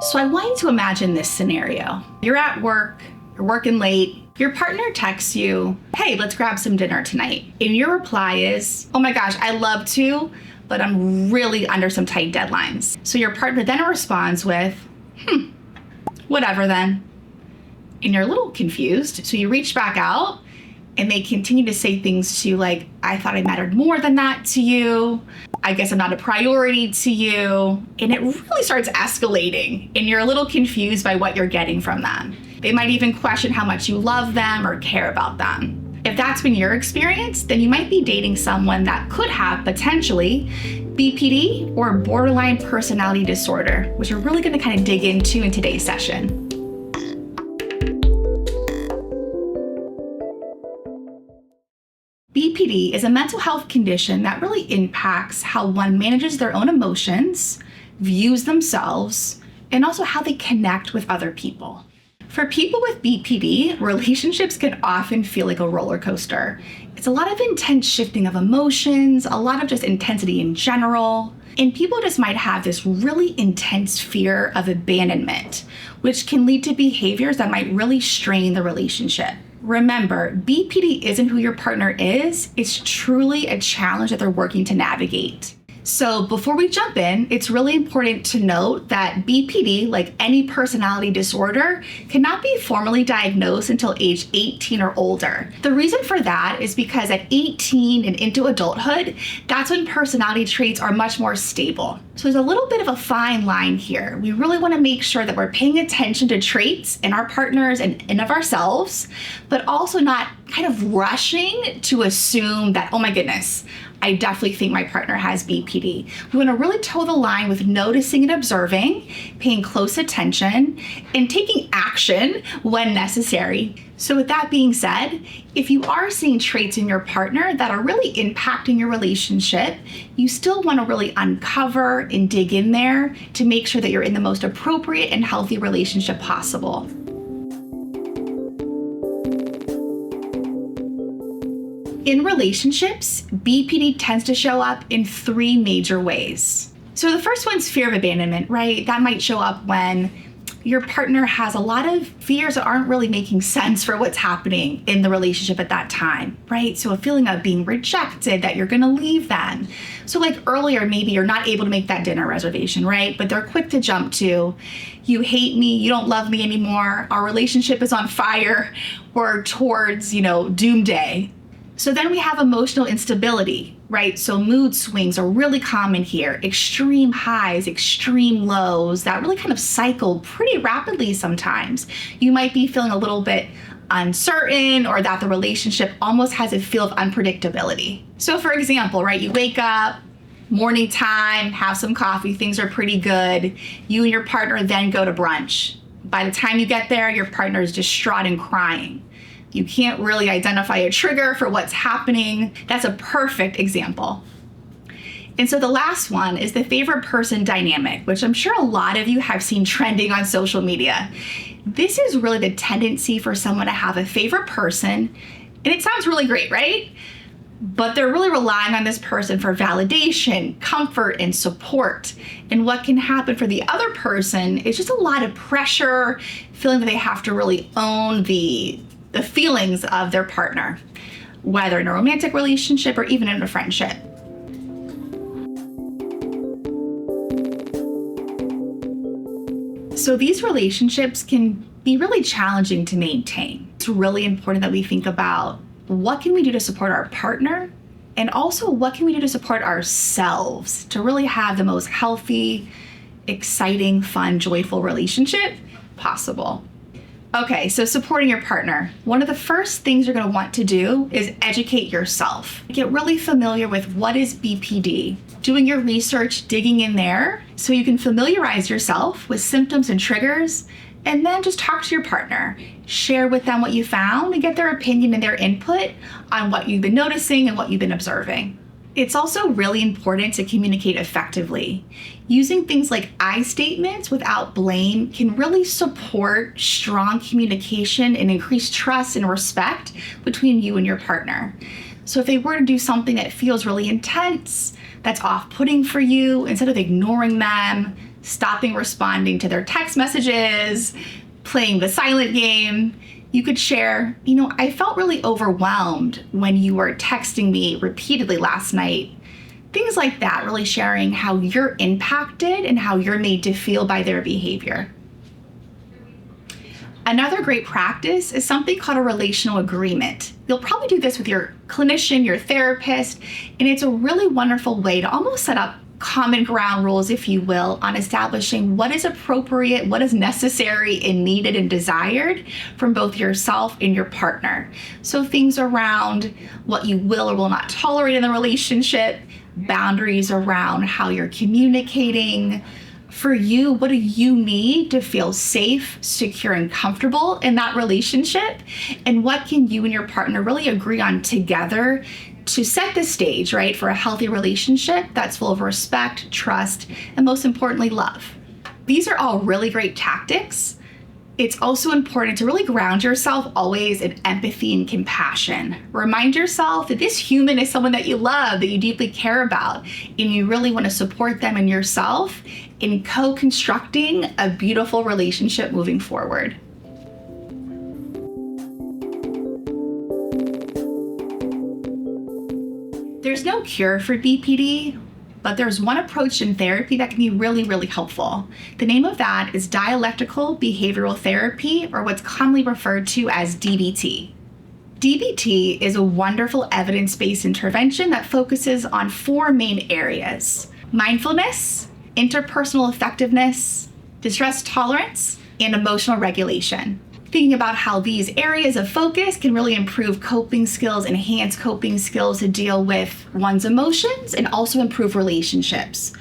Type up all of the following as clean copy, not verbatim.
So I want you to imagine this scenario. You're at work, you're working late, your partner texts you, hey, let's grab some dinner tonight. And your reply is, oh my gosh, I love to, but I'm really under some tight deadlines. So your partner then responds with, whatever then. And you're a little confused. So you reach back out and they continue to say things to you like, I thought I mattered more than that to you. I guess I'm not a priority to you. And it really starts escalating and you're a little confused by what you're getting from them. They might even question how much you love them or care about them. If that's been your experience, then you might be dating someone that could have potentially BPD or borderline personality disorder, which we're really gonna kind of dig into in today's session. BPD is a mental health condition that really impacts how one manages their own emotions, views themselves, and also how they connect with other people. For people with BPD, relationships can often feel like a roller coaster. It's a lot of intense shifting of emotions, a lot of just intensity in general, and people just might have this really intense fear of abandonment, which can lead to behaviors that might really strain the relationship. Remember, BPD isn't who your partner is, it's truly a challenge that they're working to navigate. So before we jump in, it's really important to note that BPD, like any personality disorder, cannot be formally diagnosed until age 18 or older. The reason for that is because at 18 and into adulthood, that's when personality traits are much more stable. So there's a little bit of a fine line here. We really want to make sure that we're paying attention to traits in our partners and of ourselves, but also not kind of rushing to assume that, oh my goodness, I definitely think my partner has BPD. We want to really toe the line with noticing and observing, paying close attention, and taking action when necessary. So with that being said, if you are seeing traits in your partner that are really impacting your relationship, you still want to really uncover and dig in there to make sure that you're in the most appropriate and healthy relationship possible. In relationships, BPD tends to show up in three major ways. So the first one's fear of abandonment, right? That might show up when your partner has a lot of fears that aren't really making sense for what's happening in the relationship at that time, right? So a feeling of being rejected, that you're gonna leave them. So like earlier, maybe you're not able to make that dinner reservation, right? But they're quick to jump to, you hate me, you don't love me anymore, our relationship is on fire, or towards, doomsday. So then we have emotional instability, right? So mood swings are really common here. Extreme highs, extreme lows that really kind of cycle pretty rapidly sometimes. You might be feeling a little bit uncertain or that the relationship almost has a feel of unpredictability. So for example, right, you wake up, morning time, have some coffee, things are pretty good. You and your partner then go to brunch. By the time you get there, your partner is distraught and crying. You can't really identify a trigger for what's happening. That's a perfect example. And so the last one is the favorite person dynamic, which I'm sure a lot of you have seen trending on social media. This is really the tendency for someone to have a favorite person, and it sounds really great, right? But they're really relying on this person for validation, comfort, and support. And what can happen for the other person is just a lot of pressure, feeling that they have to really own the feelings of their partner, whether in a romantic relationship or even in a friendship. So these relationships can be really challenging to maintain. It's really important that we think about what can we do to support our partner, and also what can we do to support ourselves to really have the most healthy, exciting, fun, joyful relationship possible. Okay, so supporting your partner. One of the first things you're gonna want to do is educate yourself. Get really familiar with what is BPD. Doing your research, digging in there, so you can familiarize yourself with symptoms and triggers, and then just talk to your partner. Share with them what you found and get their opinion and their input on what you've been noticing and what you've been observing. It's also really important to communicate effectively. Using things like I statements without blame can really support strong communication and increase trust and respect between you and your partner. So if they were to do something that feels really intense, that's off-putting for you, instead of ignoring them, stopping responding to their text messages, playing the silent game. You could share, I felt really overwhelmed when you were texting me repeatedly last night. Things like that, really sharing how you're impacted and how you're made to feel by their behavior. Another great practice is something called a relational agreement. You'll probably do this with your clinician, your therapist, and it's a really wonderful way to almost set up common ground rules, if you will, on establishing what is appropriate, what is necessary and needed and desired from both yourself and your partner. So things around what you will or will not tolerate in the relationship, boundaries around how you're communicating. For you, what do you need to feel safe, secure, and comfortable in that relationship? And what can you and your partner really agree on together to set the stage, right, for a healthy relationship that's full of respect, trust, and most importantly, love? These are all really great tactics. It's also important to really ground yourself always in empathy and compassion. Remind yourself that this human is someone that you love, that you deeply care about, and you really want to support them and yourself in co-constructing a beautiful relationship moving forward. There's no cure for BPD, but there's one approach in therapy that can be really, really helpful. The name of that is dialectical behavioral therapy, or what's commonly referred to as DBT. DBT is a wonderful evidence-based intervention that focuses on 4 main areas: mindfulness, interpersonal effectiveness, distress tolerance, and emotional regulation. Thinking about how these areas of focus can really improve coping skills, enhance coping skills to deal with one's emotions, and also improve relationships.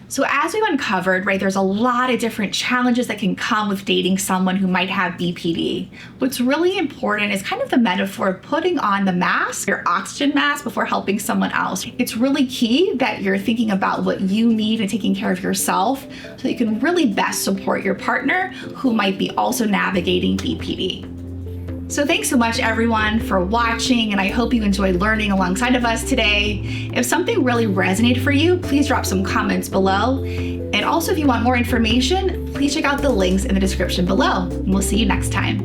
So as we've uncovered, right, there's a lot of different challenges that can come with dating someone who might have BPD. What's really important is kind of the metaphor of putting on the mask, your oxygen mask, before helping someone else. It's really key that you're thinking about what you need and taking care of yourself so that you can really best support your partner who might be also navigating BPD. So thanks so much, everyone, for watching, and I hope you enjoyed learning alongside of us today. If something really resonated for you, please drop some comments below. And also, if you want more information, please check out the links in the description below. And we'll see you next time.